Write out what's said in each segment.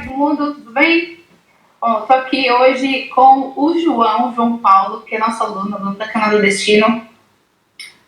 do mundo, tudo bem? Bom, estou aqui hoje com o João Paulo, que é nosso aluno da Canadá Destino,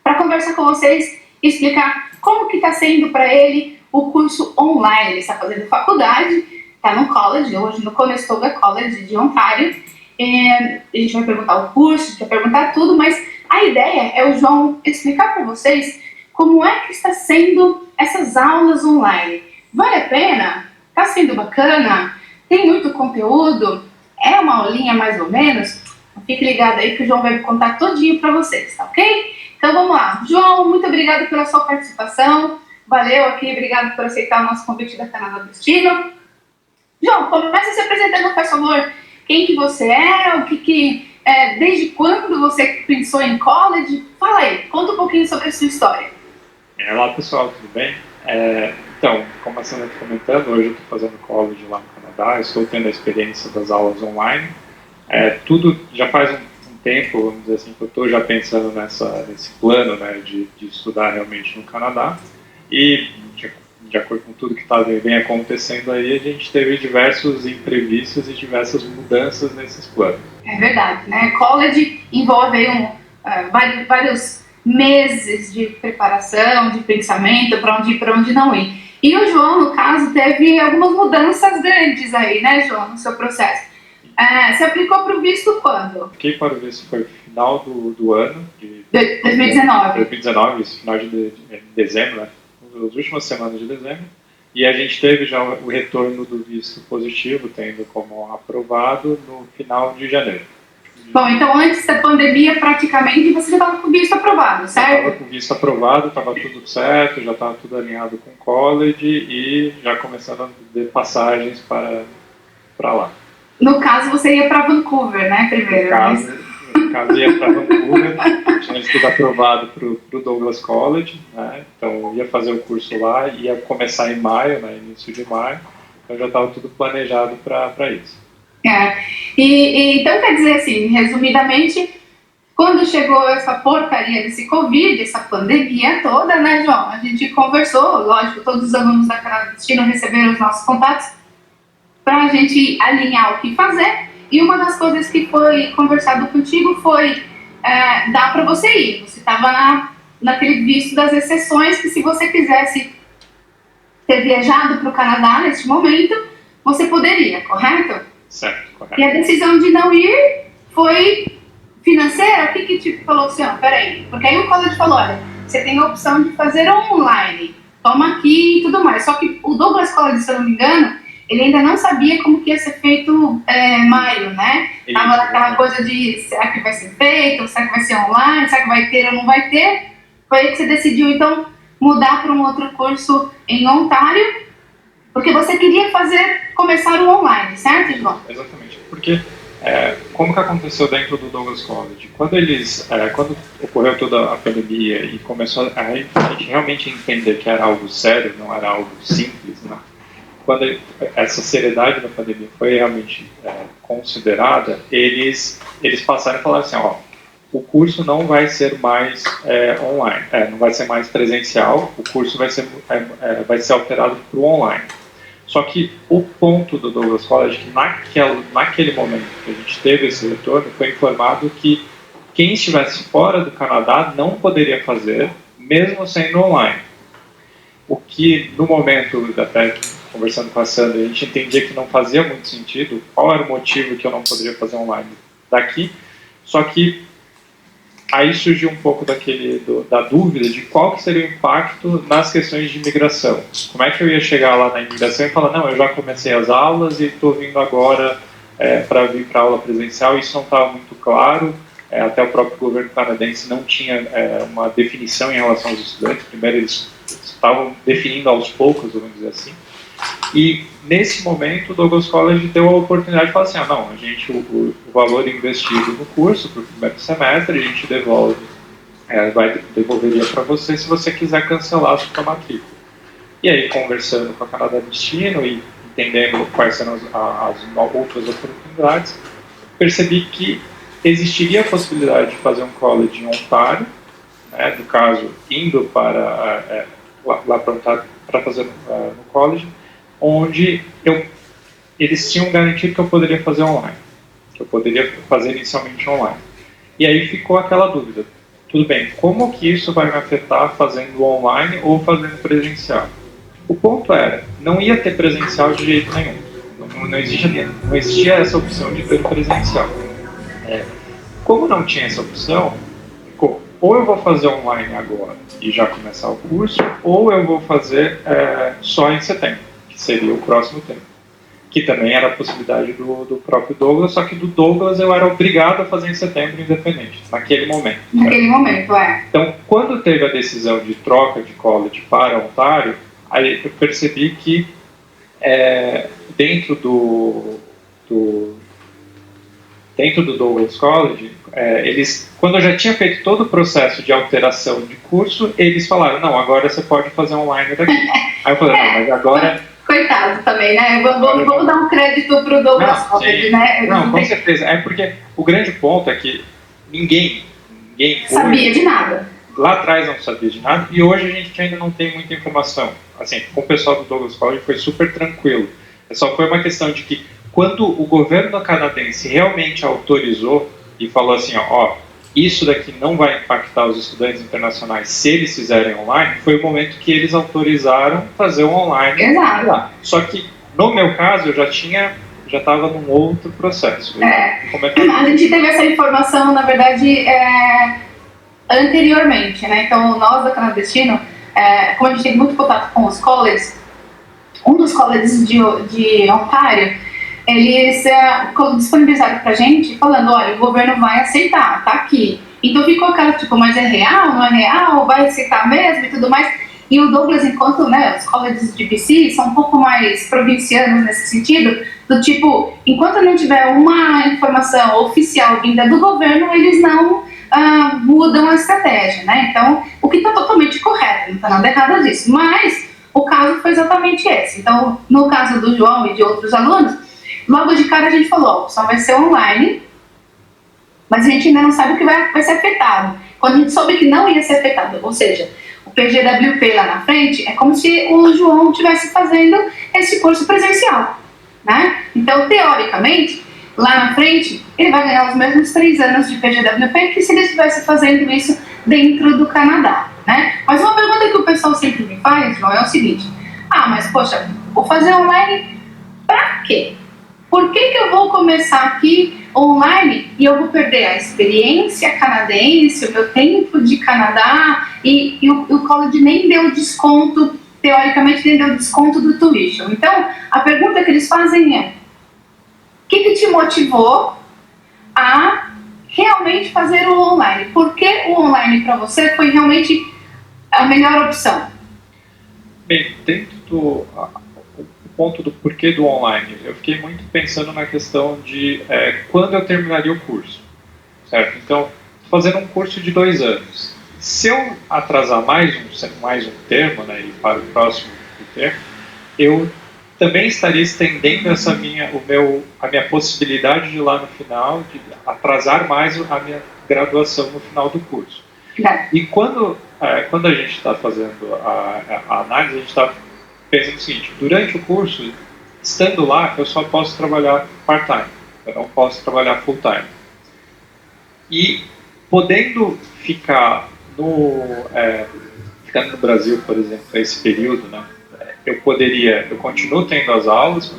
para conversar com vocês e explicar como que está sendo para ele o curso online. Ele está fazendo faculdade, está no college, hoje no Conestoga College de Ontário. A gente vai perguntar o curso, a gente vai perguntar tudo, mas a ideia é o João explicar para vocês como é que está sendo essas aulas online. Vale a pena? Está sendo bacana? Tem muito conteúdo? É uma aulinha mais ou menos? Fique ligado aí que o João vai contar todinho para vocês, tá ok? Então vamos lá. João, muito obrigado pela sua participação. Valeu aqui, obrigado por aceitar o nosso convite da Canadá Destino. João, comece se apresentando, por favor. Quem que você é? Desde quando você pensou em college? Fala aí, conta um pouquinho sobre a sua história. Olá pessoal, tudo bem? Então, como a Sandra está comentando, hoje eu estou fazendo college lá no Canadá, estou tendo a experiência das aulas online. Tudo já faz um tempo, vamos dizer assim, que eu estou já pensando nesse plano, né, de estudar realmente no Canadá. E de acordo com tudo que vem acontecendo aí, a gente teve diversos imprevistos e diversas mudanças nesses planos. É verdade, né? College envolve vários meses de preparação, de pensamento, para onde ir, para onde não ir. E o João, no caso, teve algumas mudanças grandes aí, né, João, no seu processo. Você aplicou para o visto quando? Apliquei para o visto foi no final do ano de 2019. 2019, final de dezembro, né? Nas últimas semanas de dezembro. E a gente teve já o retorno do visto positivo, tendo como aprovado no final de janeiro. Bom, então antes da pandemia, praticamente, você já estava com o visto aprovado, certo? Estava com o visto aprovado, estava tudo certo, já estava tudo alinhado com o college e já começando a ter passagens para lá. No caso, você ia para Vancouver, né, primeiro? No caso ia para Vancouver, tinha tudo aprovado para o Douglas College, né? Então eu ia fazer o curso lá, ia começar em maio, né, início de maio, então já estava tudo planejado para isso. Então, quer dizer assim, resumidamente, quando chegou essa porcaria desse Covid, essa pandemia toda, né, João? A gente conversou, lógico, todos os alunos da Canadá Destino receberam os nossos contatos para a gente alinhar o que fazer. E uma das coisas que foi conversado contigo foi dar para você ir. Você estava naquele visto das exceções que se você quisesse ter viajado para o Canadá neste momento, você poderia, correto? Certo, correto. E a decisão de não ir foi financeira? O que te falou assim, peraí, porque aí o college falou, olha, você tem a opção de fazer online, toma aqui e tudo mais. Só que o Douglas College, se eu não me engano, ele ainda não sabia como que ia ser feito maio, né? Tava naquela coisa de, será que vai ser feito, será que vai ser online, será que vai ter ou não vai ter? Foi aí que você decidiu, então, mudar para um outro curso em Ontário, porque você queria começar o online, certo, João? Exatamente, porque como que aconteceu dentro do Douglas College? Quando ocorreu toda a pandemia e começou a gente realmente entender que era algo sério, não era algo simples, né? Quando essa seriedade da pandemia foi realmente considerada, eles passaram a falar assim, o curso não vai ser mais online, não vai ser mais presencial, o curso vai ser alterado para o online. Só que o ponto do Douglas College é que naquele momento que a gente teve esse retorno, foi informado que quem estivesse fora do Canadá não poderia fazer, mesmo sendo online. O que, no momento, até conversando com a Sandra, a gente entendia que não fazia muito sentido, qual era o motivo que eu não poderia fazer online daqui, só que aí surgiu um pouco da dúvida de qual que seria o impacto nas questões de imigração. Como é que eu ia chegar lá na imigração e falar, não, eu já comecei as aulas e estou vindo agora para vir para a aula presencial, isso não estava muito claro, até o próprio governo canadense não tinha uma definição em relação aos estudantes, primeiro eles estavam definindo aos poucos, vamos dizer assim, e nesse momento o Douglas College deu a oportunidade de falar assim, não, o valor investido no curso para o primeiro semestre, a gente devolveria para você se você quiser cancelar a sua matrícula. E aí, conversando com a Canadá Destino e entendendo quais serão as outras oportunidades, percebi que existiria a possibilidade de fazer um college em Ontário, né, no caso, indo para lá para Ontário para fazer no college, onde eu eles tinham garantido que eu poderia fazer online, que eu poderia fazer inicialmente online. E aí ficou aquela dúvida, tudo bem, como que isso vai me afetar fazendo online ou fazendo presencial? O ponto era, não ia ter presencial de jeito nenhum, não existia essa opção de ter presencial. Como não tinha essa opção, ficou, ou eu vou fazer online agora e já começar o curso, ou eu vou fazer só em setembro, que seria o próximo tempo. Que também era a possibilidade do próprio Douglas, só que do Douglas eu era obrigado a fazer em setembro independente, naquele momento. Naquele momento, é. Então, quando teve a decisão de troca de college para Ontário, aí eu percebi que dentro do Douglas College, eles, quando eu já tinha feito todo o processo de alteração de curso, eles falaram, não, agora você pode fazer online daqui. Aí eu falei, não, mas agora... Coitado também, né? Vamos dar um crédito pro Douglas College, né? Não, com certeza. É porque o grande ponto é que ninguém sabia hoje, de nada. Lá atrás não sabia de nada, e hoje a gente ainda não tem muita informação. Assim, com o pessoal do Douglas College foi super tranquilo. Só foi uma questão de que quando o governo canadense realmente autorizou e falou assim, ó, isso daqui não vai impactar os estudantes internacionais se eles fizerem online, foi o momento que eles autorizaram fazer o online. Exato. Lá. Só que, no meu caso, eu já estava num outro processo. A gente teve essa informação, na verdade, anteriormente, né? Então, nós da Canadá Destino, como a gente tem muito contato com os colleges, um dos colleges de Ontário, eles disponibilizaram pra gente, falando, olha, o governo vai aceitar, tá aqui. Então ficou aquela, tipo, mas é real, não é real, vai aceitar mesmo e tudo mais. E o Douglas, enquanto, né, os colleges de BC são um pouco mais provincianos nesse sentido, do tipo, enquanto não tiver uma informação oficial vinda do governo, eles não mudam a estratégia, né? Então, o que está totalmente correto, não está nada errado disso. Mas o caso foi exatamente esse. Então, no caso do João e de outros alunos, logo de cara a gente falou, a opção vai ser online, mas a gente ainda não sabe o que vai ser afetado. Quando a gente soube que não ia ser afetado, ou seja, o PGWP lá na frente, é como se o João estivesse fazendo esse curso presencial, né? Então, teoricamente, lá na frente, ele vai ganhar os mesmos 3 anos de PGWP que se ele estivesse fazendo isso dentro do Canadá, né? Mas uma pergunta que o pessoal sempre me faz, João, é o seguinte, mas poxa, vou fazer online pra quê? Por que eu vou começar aqui online e eu vou perder a experiência canadense, o meu tempo de Canadá e o college nem deu desconto, teoricamente nem deu desconto do tuition. Então, a pergunta que eles fazem é, o que te motivou a realmente fazer o online? Por que o online para você foi realmente a melhor opção? Bem, dentro do ponto do porquê do online, eu fiquei muito pensando na questão de quando eu terminaria o curso, certo? Então, fazendo um curso de 2 anos. Se eu atrasar mais um termo, né, e para o próximo termo, eu também estaria estendendo a minha possibilidade de lá no final, de atrasar mais a minha graduação no final do curso. E quando a gente está fazendo a análise, a gente está pensando o seguinte, durante o curso, estando lá, eu só posso trabalhar part-time, eu não posso trabalhar full-time. E podendo ficar ficando no Brasil, por exemplo, esse período, né, eu continuo tendo as aulas,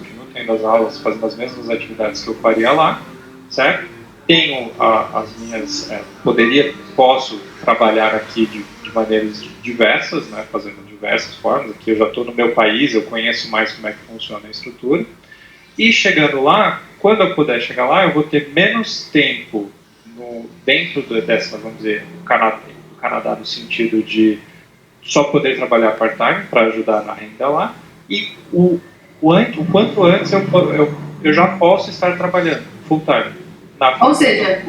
fazendo as mesmas atividades que eu faria lá, certo? Tenho as minhas, posso trabalhar aqui de maneiras diversas, né, fazendo diversas formas. Aqui eu já estou no meu país, eu conheço mais como é que funciona a estrutura. E chegando lá, quando eu puder chegar lá, eu vou ter menos tempo dentro dessa, vamos dizer, do Canadá no sentido de só poder trabalhar part-time para ajudar na renda lá. E o quanto antes eu já posso estar trabalhando full-time. Ou seja,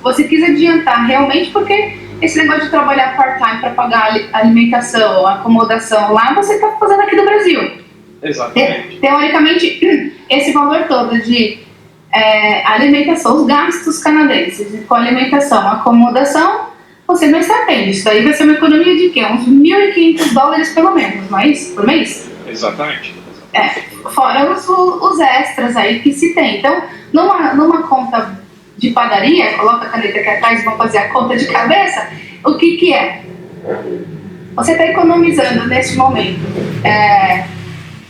você quis adiantar realmente porque esse negócio de trabalhar part-time para pagar a alimentação, a acomodação lá, você está fazendo aqui no Brasil. Exatamente. Teoricamente, esse valor todo de alimentação, os gastos canadenses com alimentação, acomodação, você não está tendo. Isso daí vai ser uma economia de quê? Uns $1.500 pelo menos, não é isso? Por mês? Exatamente. Fora os extras aí que se tem. Então, numa conta de padaria, coloca a caneta aqui atrás e vão fazer a conta de cabeça, o que é? Você está economizando neste momento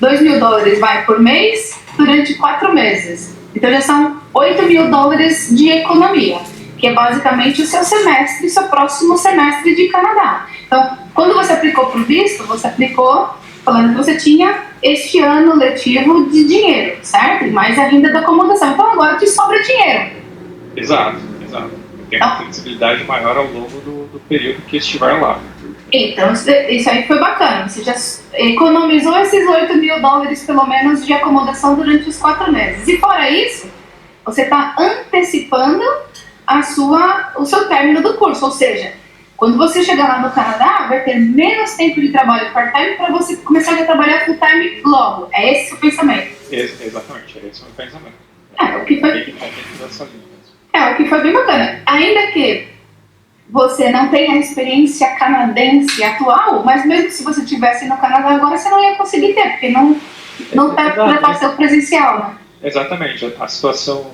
$2.000 vai por mês durante 4 meses. Então já são $8.000 de economia, que é basicamente o seu semestre, seu próximo semestre de Canadá. Então, quando você aplicou para o visto, você aplicou falando que você tinha este ano letivo de dinheiro, certo? E mais a renda da acomodação. Então agora te sobra dinheiro. Exato. Tem uma flexibilidade maior ao longo do período que estiver lá. Então, isso aí foi bacana. Você já economizou esses $8.000 pelo menos de acomodação durante os 4 meses. E fora isso, você está antecipando o seu término do curso. Ou seja, quando você chegar lá no Canadá, vai ter menos tempo de trabalho part-time para você começar a trabalhar full-time logo. É esse o pensamento. Exatamente, é esse o meu pensamento. O que foi bem bacana. Ainda que você não tenha a experiência canadense atual, mas mesmo se você estivesse no Canadá agora, você não ia conseguir ter, porque não está para ser presencial, né? Exatamente. A situação,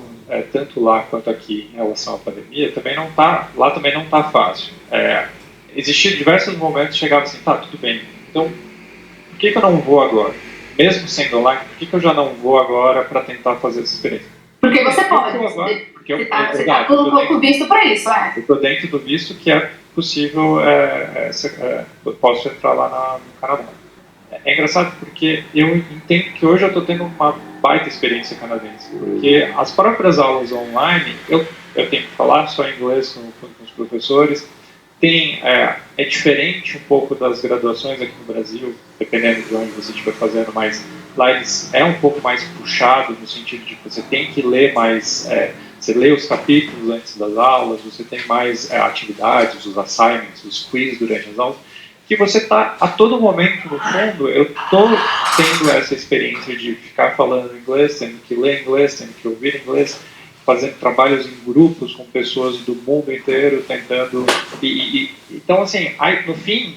tanto lá quanto aqui em relação à pandemia, lá também não está fácil. Existiam diversos momentos que chegava assim, tá, tudo bem, então por que eu não vou agora? Mesmo sendo online, por que eu já não vou agora para tentar fazer essa experiência? Porque você pode. Você está com um pouco visto para isso, Eu estou dentro do visto que é possível, eu posso entrar lá no Canadá. É engraçado porque eu entendo que hoje eu estou tendo uma baita experiência canadense, porque as próprias aulas online, eu tenho que falar só inglês com os professores, é diferente um pouco das graduações aqui no Brasil, dependendo de onde você estiver fazendo, mas lá eles um pouco mais puxado, no sentido de que você tem que ler mais, você lê os capítulos antes das aulas, você tem mais atividades, os assignments, os quiz durante as aulas, que você está a todo momento, no fundo, eu estou tendo essa experiência de ficar falando inglês, tendo que ler inglês, tendo que ouvir inglês, fazendo trabalhos em grupos com pessoas do mundo inteiro, tentando... Então, assim, no fim,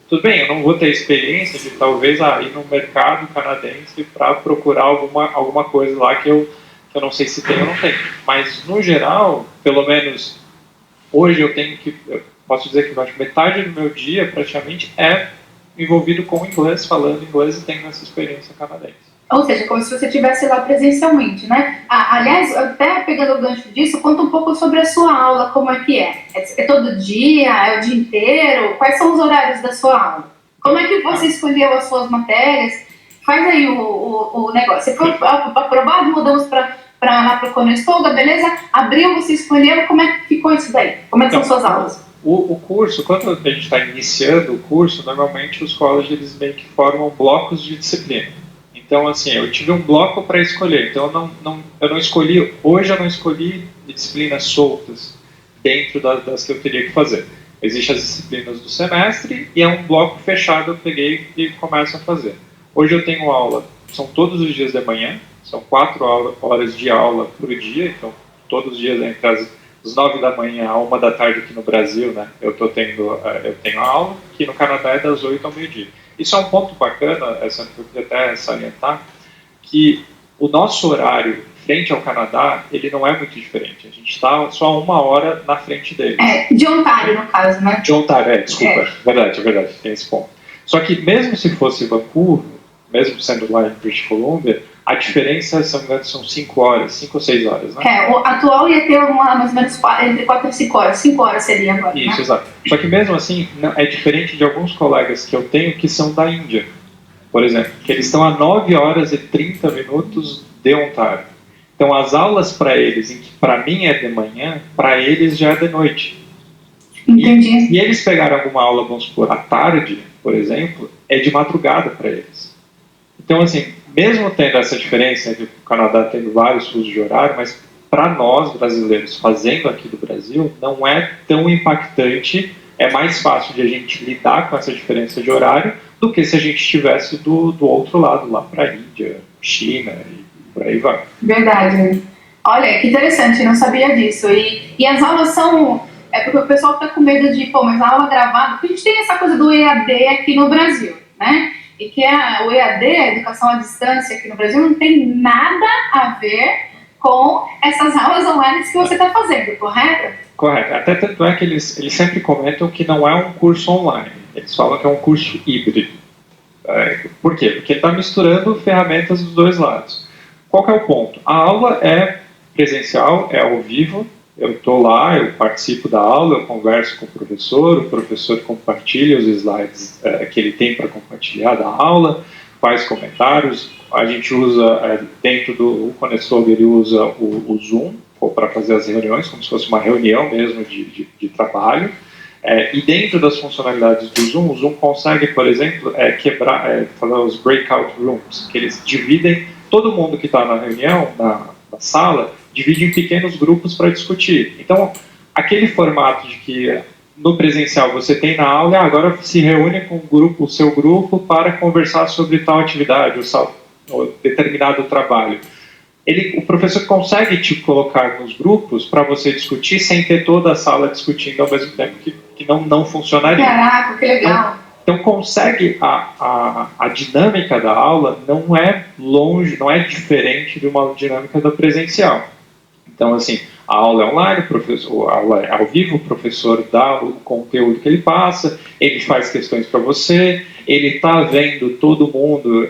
tudo bem, eu não vou ter experiência de talvez ir no mercado canadense para procurar alguma coisa lá que eu não sei se tem ou não tem. Mas, no geral, pelo menos hoje eu posso dizer que metade do meu dia praticamente é envolvido com inglês, falando inglês e tendo essa experiência canadense. Ou seja, como se você estivesse lá presencialmente, né? Aliás, até pegando o gancho disso, conta um pouco sobre a sua aula, como é que é? É todo dia? É o dia inteiro? Quais são os horários da sua aula? Como é que você escolheu as suas matérias? Faz aí o negócio. Você foi aprovado, mudamos para o Conestoga, beleza? Abriu, você escolheu, como é que ficou isso daí? Como é que são suas aulas? O curso, quando a gente está iniciando o curso, normalmente os colleges meio que formam blocos de disciplina. Então, assim, eu tive um bloco para escolher. Então, eu não escolhi, hoje eu não escolhi disciplinas soltas dentro das que eu teria que fazer. Existem as disciplinas do semestre e é um bloco fechado, eu peguei e começo a fazer. Hoje eu tenho aula, são todos os dias de manhã, são 4 horas de aula por dia, então todos os dias entre as 9 da manhã a 1 da tarde aqui no Brasil, né, eu tenho aula, que no Canadá é das 8 ao meio-dia. Isso é um ponto bacana, eu queria até salientar, que o nosso horário frente ao Canadá, ele não é muito diferente. A gente está só 1 hora na frente deles. De Ontário, no caso, né? De Ontário, desculpa. Verdade, tem esse ponto. Só que mesmo se fosse Vancouver, mesmo sendo lá em British Columbia, a diferença, são 5 horas, 5 ou 6 horas, né? O atual ia ter mais ou menos entre 4 e 5 horas. 5 horas seria agora, Isso, né? Exato. Só que mesmo assim, é diferente de alguns colegas que eu tenho que são da Índia, por exemplo, que eles estão a 9 horas e 30 minutos de Ontário. Então, as aulas para eles, em que para mim é de manhã, para eles já é de noite. Entendi. E eles pegaram alguma aula, vamos supor, à tarde, por exemplo, é de madrugada para eles. Então, assim, mesmo tendo essa diferença entre o Canadá tendo vários fusos de horário, mas para nós, brasileiros, fazendo aqui do Brasil, não é tão impactante, é mais fácil de a gente lidar com essa diferença de horário do que se a gente estivesse do outro lado, lá para a Índia, China e por aí vai. Verdade. Olha, que interessante, não sabia disso. E as aulas são... porque o pessoal está com medo de, mas a aula gravada... Porque a gente tem essa coisa do EAD aqui no Brasil, né? e que o EAD, a educação à distância aqui no Brasil, não tem nada a ver com essas aulas online que você está fazendo, correto? Correto. Até tanto é que eles sempre comentam que não é um curso online. Eles falam que é um curso híbrido. Por quê? Porque ele está misturando ferramentas dos dois lados. Qual que é o ponto? A aula é presencial, é ao vivo. Eu estou lá, eu participo da aula, eu converso com o professor compartilha os slides que ele tem para compartilhar da aula, faz comentários. A gente usa, dentro do Conestoga, ele usa o Zoom para fazer as reuniões, como se fosse uma reunião mesmo de trabalho. E dentro das funcionalidades do Zoom, o Zoom consegue, por exemplo, fazer os breakout rooms, que eles dividem todo mundo que está na reunião, na sala, divide em pequenos grupos para discutir. Então, aquele formato de que no presencial você tem na aula, agora se reúne com o seu grupo para conversar sobre tal atividade ou determinado trabalho. O professor consegue te colocar nos grupos para você discutir sem ter toda a sala discutindo ao mesmo tempo, que não funcionaria. Caraca, que legal! Então consegue a dinâmica da aula não é não é diferente de uma dinâmica da presencial. Então, assim, a aula é online, a aula é ao vivo, o professor dá o conteúdo que ele passa, ele faz questões para você, ele está vendo todo mundo,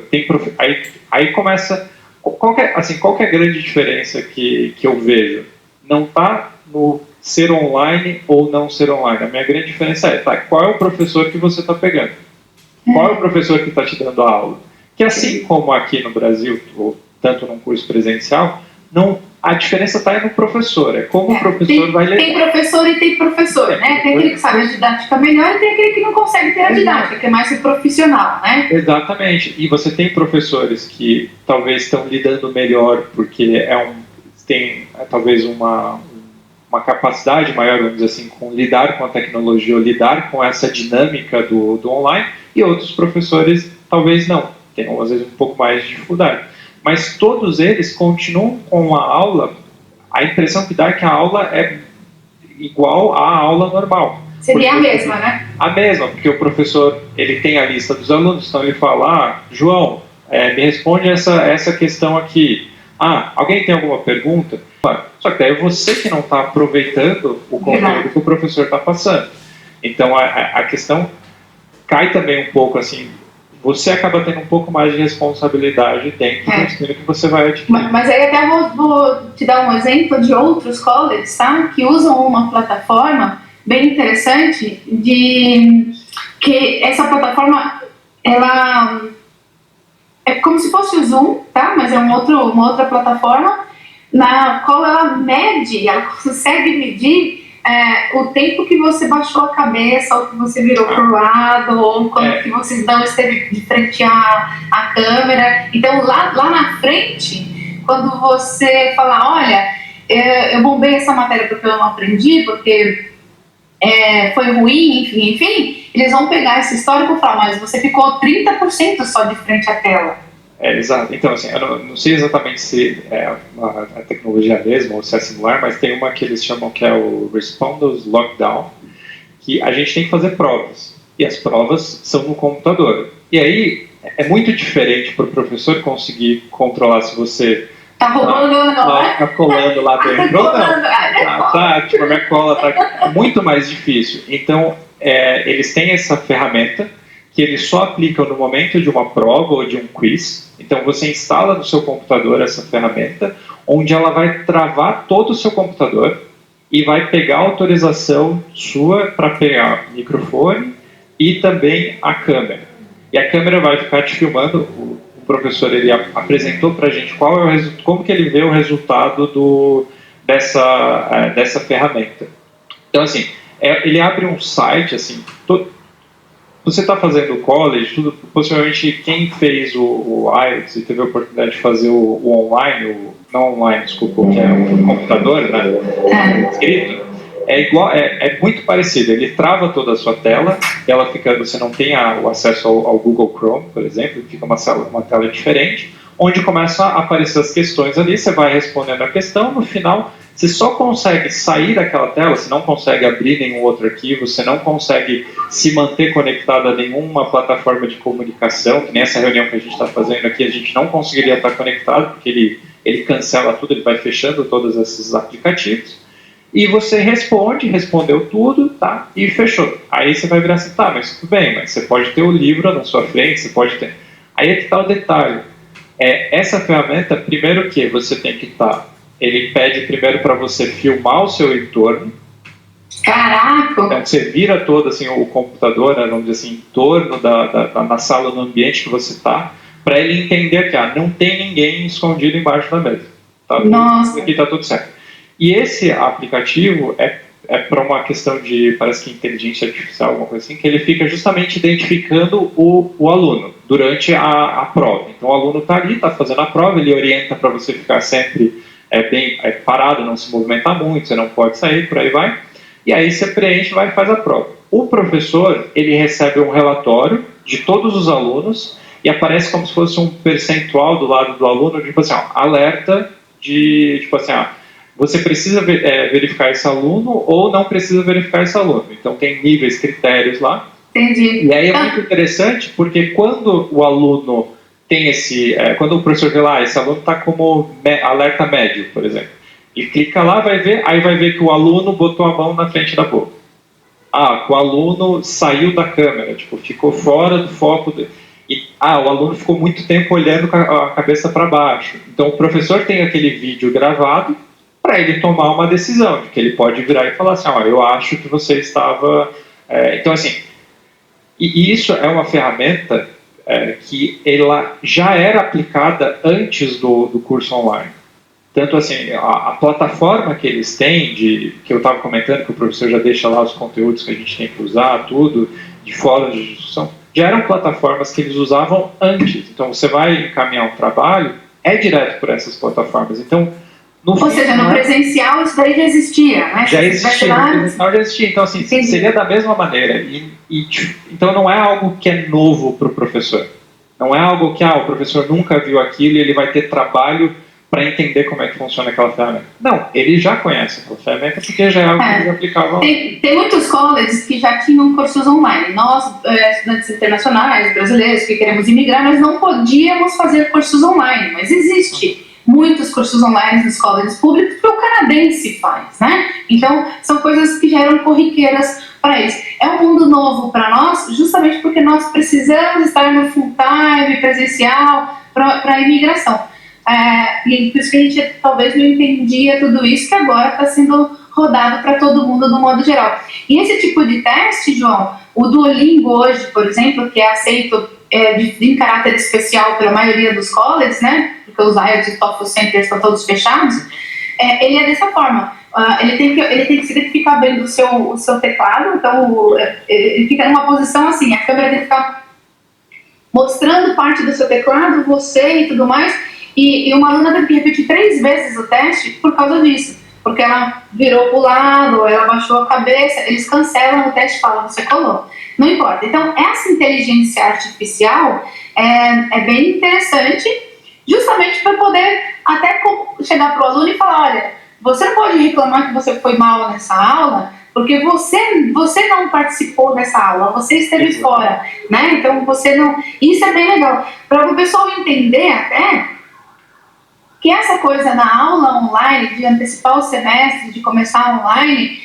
aí começa... Qual que é a grande diferença que eu vejo? Não está no ser online ou não ser online. A minha grande diferença qual é o professor que você está pegando? Qual é o professor que está te dando a aula? Que assim como aqui no Brasil, ou tanto num curso presencial, a diferença está no professor, é como o professor vai levar. Tem professor e tem professor, né? Tem aquele que sabe a didática melhor e tem aquele que não consegue ter a didática, que é mais profissional, né? Exatamente. E você tem professores que talvez estão lidando melhor porque tem talvez uma capacidade maior, vamos dizer assim, com lidar com a tecnologia ou lidar com essa dinâmica do online, e outros professores talvez não, tenham às vezes um pouco mais de dificuldade. Mas todos eles continuam com a aula, a impressão que dá é que a aula é igual à aula normal. Seria a mesma, né? A mesma, porque o professor ele tem a lista dos alunos, então ele fala, João, me responde essa questão aqui. Alguém tem alguma pergunta? Só que daí é você que não está aproveitando o conteúdo que o professor está passando. Então a questão cai também um pouco assim, você acaba tendo um pouco mais de responsabilidade dentro do ensino que você vai adquirir. Mas aí até vou te dar um exemplo de outros colleges, tá? Que usam uma plataforma bem interessante que essa plataforma, ela é como se fosse o Zoom, tá? Mas é uma outra plataforma na qual ela consegue medir o tempo que você baixou a cabeça, ou que você virou pro lado, ou quando que você não esteve de frente à câmera. Então, lá na frente, quando você fala, olha, eu bombei essa matéria porque eu não aprendi, porque foi ruim, enfim, eles vão pegar esse histórico e falar, mas você ficou 30% só de frente à tela. Exato. Então, assim, eu não sei exatamente se é a tecnologia mesma ou se é similar, mas tem uma que eles chamam que é o Responders Lockdown, que a gente tem que fazer provas, e as provas são no computador. E aí, é muito diferente para o professor conseguir controlar se você tá roubando ou não, né? Tá colando lá dentro ou não. Tipo, a minha cola tá muito mais difícil. Então, eles têm essa ferramenta que eles só aplicam no momento de uma prova ou de um quiz. Então, você instala no seu computador essa ferramenta, onde ela vai travar todo o seu computador e vai pegar a autorização sua para pegar o microfone e também a câmera. E a câmera vai ficar te filmando. O professor ele apresentou para a gente como que ele vê o resultado dessa ferramenta. Então, assim, ele abre um site, assim, você está fazendo o college, possivelmente quem fez o IELTS e teve a oportunidade de fazer o online, não online, desculpa, que é o computador, né, escrito, é muito parecido. Ele trava toda a sua tela, você não tem o acesso ao Google Chrome, por exemplo, fica uma tela diferente, onde começam a aparecer as questões ali, você vai respondendo a questão, no final você só consegue sair daquela tela, você não consegue abrir nenhum outro arquivo, você não consegue se manter conectado a nenhuma plataforma de comunicação, que nem essa reunião que a gente está fazendo aqui, a gente não conseguiria estar conectado, porque ele cancela tudo, ele vai fechando todos esses aplicativos, e você respondeu tudo, tá? E fechou. Aí você vai virar assim, tá, mas tudo bem, mas você pode ter o livro na sua frente, você pode ter... Aí é que está o detalhe. Essa ferramenta, primeiro que você tem que estar... Ele pede primeiro para você filmar o seu entorno. Caraca! Então você vira todo assim, o computador, né, vamos dizer assim, em torno na sala, no ambiente que você está, para ele entender que não tem ninguém escondido embaixo da mesa. Tá? Nossa! Aqui está tudo certo. E esse aplicativo é para uma questão de, parece que inteligência artificial, alguma coisa assim, que ele fica justamente identificando o aluno durante a prova. Então o aluno está ali, está fazendo a prova, ele orienta para você ficar sempre bem parado, não se movimentar muito, você não pode sair, por aí vai. E aí você preenche, vai e faz a prova. O professor, ele recebe um relatório de todos os alunos e aparece como se fosse um percentual do lado do aluno, tipo assim, alerta de, tipo assim, você precisa verificar esse aluno ou não precisa verificar esse aluno. Então tem níveis, critérios lá. Entendi. E aí é muito interessante porque quando o aluno tem quando o professor vê lá, esse aluno está como alerta médio, por exemplo, e clica lá, aí vai ver que o aluno botou a mão na frente da boca. Que o aluno saiu da câmera, tipo, ficou fora do foco. O aluno ficou muito tempo olhando com a cabeça para baixo. Então o professor tem aquele vídeo gravado para ele tomar uma decisão, de que ele pode virar e falar assim, eu acho que você estava... Então, assim, e isso é uma ferramenta que ela já era aplicada antes do curso online. Tanto assim, a plataforma que eles têm, que eu estava comentando, que o professor já deixa lá os conteúdos que a gente tem que usar, tudo, de fóruns de discussão, já eram plataformas que eles usavam antes. Então, você vai encaminhar um trabalho, direto por essas plataformas. Então, ou seja, no presencial isso daí já existia, né? Já existia, no presencial já existia. Então, assim, seria da mesma maneira. Então, não é algo que é novo para o professor. Não é algo que o professor nunca viu aquilo e ele vai ter trabalho para entender como é que funciona aquela ferramenta. Não, ele já conhece aquela ferramenta porque já é algo que eles aplicavam. Tem muitos colleges que já tinham cursos online. Nós, estudantes internacionais, brasileiros que queremos imigrar, nós não podíamos fazer cursos online, mas existe muitos cursos online nos colleges públicos que o canadense faz, né? Então, são coisas que já eram corriqueiras para eles. É um mundo novo para nós, justamente porque nós precisamos estar no full-time, presencial, para a imigração. E por isso que a gente talvez não entendia tudo isso, que agora está sendo rodado para todo mundo do modo geral. E esse tipo de teste, João, o Duolingo hoje, por exemplo, que é aceito em caráter especial pela maioria dos colleges, né, porque os IELTS e TOEFL Centers estão todos fechados, ele é dessa forma. Ele tem que se identificar bem do seu teclado, então ele fica numa posição assim, a câmera tem que ficar mostrando parte do seu teclado, você e tudo mais, e uma aluna teve que repetir 3 vezes o teste por causa disso, porque ela virou para o lado, ela baixou a cabeça, eles cancelam o teste e falam, você colou. Não importa. Então, essa inteligência artificial é bem interessante, justamente para poder até chegar para o aluno e falar, olha, você não pode reclamar que você foi mal nessa aula, porque você não participou dessa aula, você esteve fora, né? Então, você não... Isso é bem legal. Para o pessoal entender até que essa coisa na aula online, de antecipar o semestre, de começar online,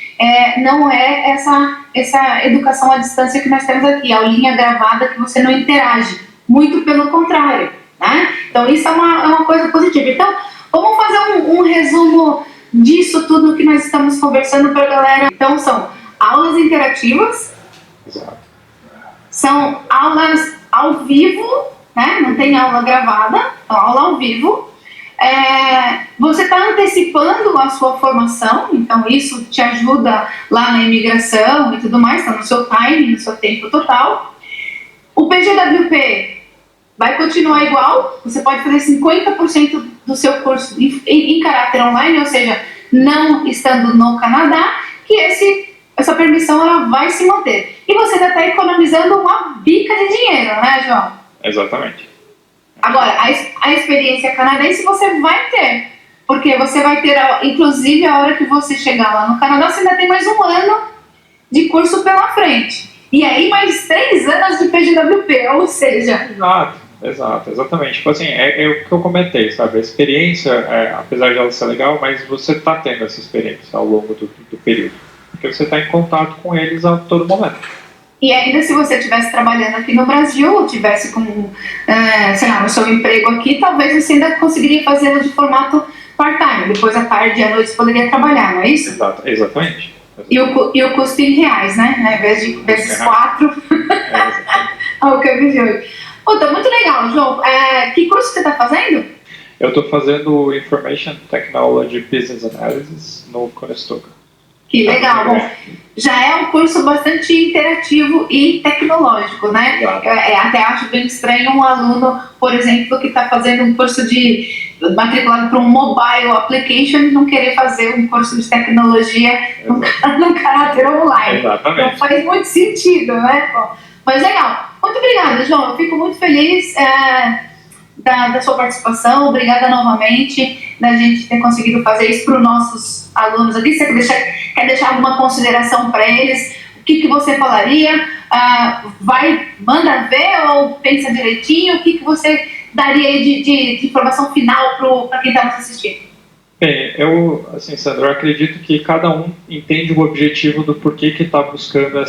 não é essa educação à distância que nós temos aqui, a aulinha gravada que você não interage. Muito pelo contrário, né? Então, isso é uma coisa positiva. Então, vamos fazer um resumo disso tudo que nós estamos conversando para a galera. Então, são aulas interativas, são aulas ao vivo, né? Não tem aula gravada, então aula ao vivo. Você está antecipando a sua formação, então isso te ajuda lá na imigração e tudo mais, está no seu time, no seu tempo total. O PGWP vai continuar igual, você pode fazer 50% do seu curso em caráter online, ou seja, não estando no Canadá, que essa permissão ela vai se manter. E você já está economizando uma bica de dinheiro, né, João? Exatamente. Agora, a experiência canadense você vai ter, porque você vai ter, inclusive, a hora que você chegar lá no Canadá, você ainda tem mais um ano de curso pela frente. E aí, mais 3 anos de PGWP, ou seja... Exatamente. Tipo assim, é o que eu comentei, sabe? A experiência, apesar de ela ser legal, mas você está tendo essa experiência ao longo do período. Porque você está em contato com eles a todo momento. E ainda se você estivesse trabalhando aqui no Brasil, ou estivesse com, sei lá, no seu emprego aqui, talvez você ainda conseguiria fazê-lo de formato part-time. Depois, à tarde e à noite, você poderia trabalhar, não é isso? Exatamente. E o custo em reais, né? Ao invés de vezes 4, ao câmbio de hoje. Tá muito legal, João. Que curso você está fazendo? Eu estou fazendo Information Technology Business Analysis no Conestoga. Que legal. Bom, já é um curso bastante interativo e tecnológico, né? Até acho bem estranho um aluno, por exemplo, que está fazendo um curso matriculado para um mobile application e não querer fazer um curso de tecnologia no caráter online. Exatamente. Então faz muito sentido, né? Bom, mas legal. Muito obrigada, João. Eu fico muito feliz da sua participação. Obrigada novamente da gente ter conseguido fazer isso para os nossos alunos aqui. Você quer deixar alguma consideração para eles? O que você falaria? Manda ver ou pensa direitinho? O que você daria aí de informação final para quem está nos assistindo? Bem, assim, Sandra, eu acredito que cada um entende o objetivo do porquê que está buscando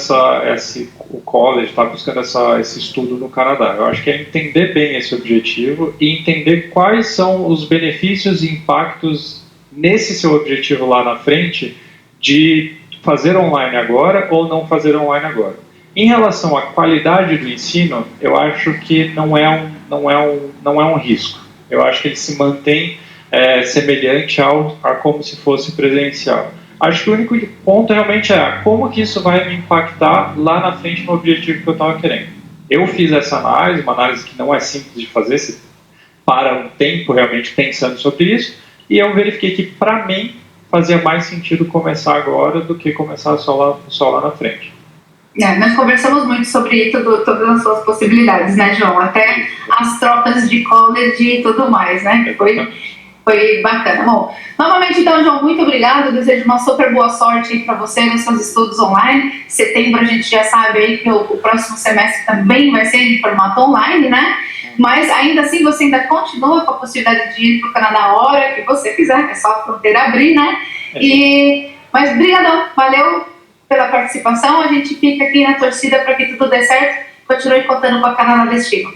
o college, está buscando esse estudo no Canadá. Eu acho que é entender bem esse objetivo e entender quais são os benefícios e impactos nesse seu objetivo lá na frente de fazer online agora ou não fazer online agora. Em relação à qualidade do ensino, eu acho que não é um risco. Eu acho que ele se mantém semelhante a como se fosse presencial. Acho que o único ponto realmente é como que isso vai me impactar lá na frente no objetivo que eu estava querendo. Eu fiz essa análise, uma análise que não é simples de fazer, se para um tempo realmente pensando sobre isso, e eu verifiquei que para mim fazia mais sentido começar agora do que começar só lá na frente. Nós conversamos muito sobre todas as suas possibilidades, né, João? Até as trocas de college e tudo mais, né? Foi bacana. Bom, novamente, então, João, muito obrigado. Eu desejo uma super boa sorte para você nos seus estudos online. Setembro, a gente já sabe aí que o próximo semestre também vai ser em formato online, né? Mas, ainda assim, você ainda continua com a possibilidade de ir para o Canadá a hora que você quiser. É só a fronteira abrir, né? Mas, brigadão. Valeu pela participação. A gente fica aqui na torcida para que tudo dê certo. Continue contando com a Canadá Destino.